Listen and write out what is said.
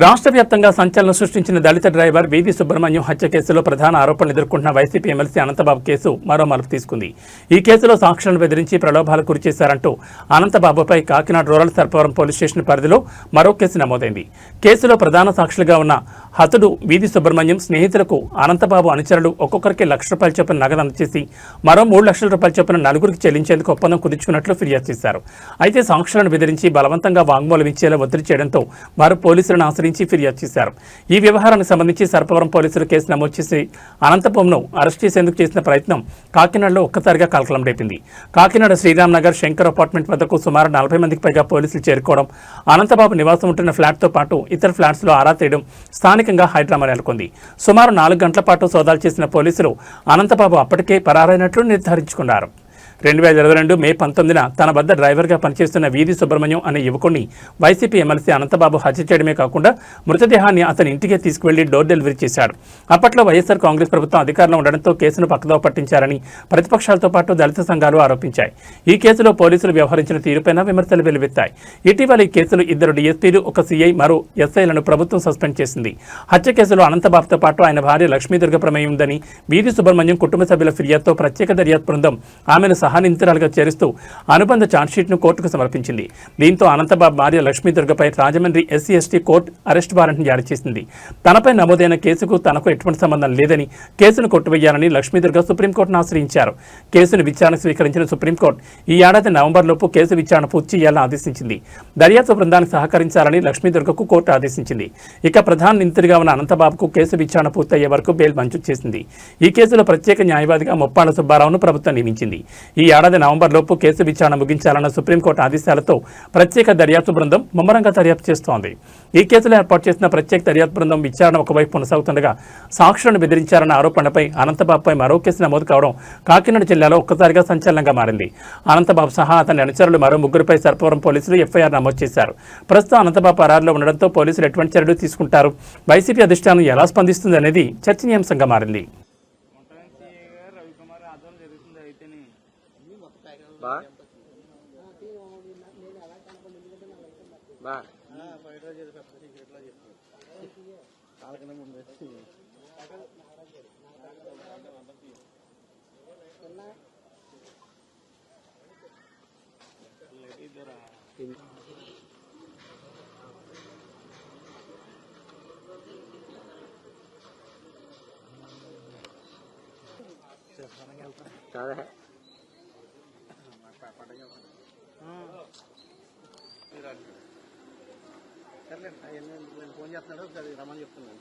రాష్ట్ర వ్యాప్తంగా సంచలనం సృష్టించిన దళిత డ్రైవర్ వీధి సుబ్రహ్మణ్యం హత్య కేసులో ప్రధాన ఆరోపణలు ఎదుర్కొంటున్న వైసీపీ ఎమ్మెల్సీ అనంతబాబు కేసు మరో మలుపు తీసుకుంది. ఈ కేసులో సాక్షులను బెదిరించి ప్రలోభాలకు గురిచేశారంటూ అనంతబాబుపై Kakinada rural Sarpavaram police station పరిధిలో మరో కేసు నమోదైంది. కేసులో ప్రధాన సాక్షులుగా ఉన్న హతుడు వీధి సుబ్రహ్మణ్యం స్నేహితులకు అనంతబాబు అనుచరులు ఒక్కొక్కరికి ₹1,00,000 చొప్పున నగదు అందజేసి మరో ₹3,00,000 చొప్పున నలుగురికి చెల్లించేందుకు ఒప్పందం కుదుర్చుకున్నట్లు ఫిర్యాదు చేశారు. అయితే సాక్షులను బెదిరించి బలవంతంగా వాంగ్మూలం ఇచ్చేలా ఒత్తిడి చేయడంతో వారు పోలీసులను ఆశ్రయించి ఫిర్యాదు చేశారు. ఈ వ్యవహారానికి సంబంధించి సర్పవరం పోలీసులు కేసు నమోదు చేసి అనంతబాబును అరెస్ట్ చేసేందుకు చేసిన ప్రయత్నం కాకినాడలో ఒక్కసారిగా కలకలం రేపింది. కాకినాడ శ్రీరామ్ నగర్ శంకర్ అపార్ట్మెంట్ వద్దకు సుమారు 40 మందికి పైగా పోలీసులు చేరుకోవడం, అనంతబాబు నివాసం ఉంటున్న ఫ్లాట్తో పాటు ఇతర ఫ్లాట్స్లో ఆరా తీయడం స్థానికంగా హైడ్రామా నెలకొంది. సుమారు 4 గంటల పాటు సోదాలు చేసిన పోలీసులు అనంతబాబు అప్పటికే పరారైనట్లు నిర్ధారించుకున్నారు. 2022 మే 19న తన వద్ద డ్రైవర్గా పనిచేస్తున్న వీధి సుబ్రహ్మణ్యం అనే యువకుడిని వైసీపీ ఎమ్మెల్సీ అనంతబాబు హత్య చేయడమే కాకుండా మృతదేహాన్ని అతని ఇంటికే తీసుకువెళ్లి డోర్ డెలివరీ చేశాడు. అప్పట్లో వైఎస్ఆర్ కాంగ్రెస్ ప్రభుత్వం అధికారంలో ఉండడంతో కేసును పక్కదోవ పట్టించారని ప్రతిపక్షాలతో పాటు దళిత సంఘాలు ఆరోపించాయి. ఈ కేసులో పోలీసులు వ్యవహరించిన తీరుపైన విమర్శలు వెల్లువెత్తాయి. ఇటీవల ఈ కేసులో 2 డీఎస్పీలు, 1 సీఐ, మరో ఎస్ఐలను ప్రభుత్వం సస్పెండ్ చేసింది. హత్య కేసులో అనంతబాబుతో పాటు ఆయన భార్య లక్ష్మీదుర్గ ప్రమేయం ఉందని వీధి సుబ్రహ్మణ్యం కుటుంబ సభ్యుల ఫిర్యాదుతో ప్రత్యేక దర్యాప్తు బృందం ఆమెను సహానిందితురాలుగా చేరుస్తూ అనుబంధ ఛార్జ్షీట్ను కోర్టుకు సమర్పించింది. దీంతో అనంతబాబు భార్య లక్ష్మీదుర్గపై రాజమండ్రి ఎస్సీ/ఎస్టీ కోర్టు అరెస్ట్ వారెంట్ను జారీ చేసింది. తనపై నమోదైన కేసుకు తనకు ఎటువంటి సంబంధం లేదని, కేసును కొట్టివేయాలని లక్ష్మీదుర్గ సుప్రీంకోర్టును ఆశ్రయించారు. కేసును విచారణ స్వీకరించిన సుప్రీంకోర్టు ఈ ఏడాది నవంబర్లోపు కేసు విచారణ పూర్తి చేయాలని ఆదేశించింది. దర్యాప్తు బృందానికి సహకరించాలని లక్ష్మీదుర్గకు కోర్టు ఆదేశించింది. ఇక ప్రధాన నిందితుడిగా ఉన్న అనంతబాబుకు కేసు విచారణ పూర్తయ్యే వరకు బెయిల్ మంజూరు చేసింది. ఈ కేసులో ప్రత్యేక న్యాయవాదిగా ముప్పాళ్ల సుబ్బారావును ప్రభుత్వం నియమించింది. ఈ ఏడాది నవంబర్లోపు కేసు విచారణ ముగించాలన్న సుప్రీంకోర్టు ఆదేశాలతో ప్రత్యేక దర్యాప్తు బృందం ముమ్మరంగా దర్యాప్తు చేస్తోంది. ఈ కేసులో ఏర్పాటు చేసిన ప్రత్యేక దర్యాప్తు బృందం విచారణ ఒకవైపు కొనసాగుతుండగా సాక్షులను బెదిరించారన్న ఆరోపణపై అనంతబాబుపై మరో కేసు నమోదు కావడం కాకినాడ జిల్లాలో ఒక్కసారిగా సంచలనంగా మారింది. అనంతబాబు సహా అతని అనుచరులు మరో 3పై సర్పవరం పోలీసులు ఎఫ్ఐఆర్ నమోదు చేశారు. ప్రస్తుతం అనంతబాబు పరారులో ఉండడంతో పోలీసులు ఎటువంటి చర్యలు తీసుకుంటారు, వైసీపీ అధిష్టానం ఎలా స్పందిస్తుంది అనేది చర్చనీయాంశంగా మారింది. ఫోన్ చేస్తున్నాడు, రమ్మని చెప్తున్నాను.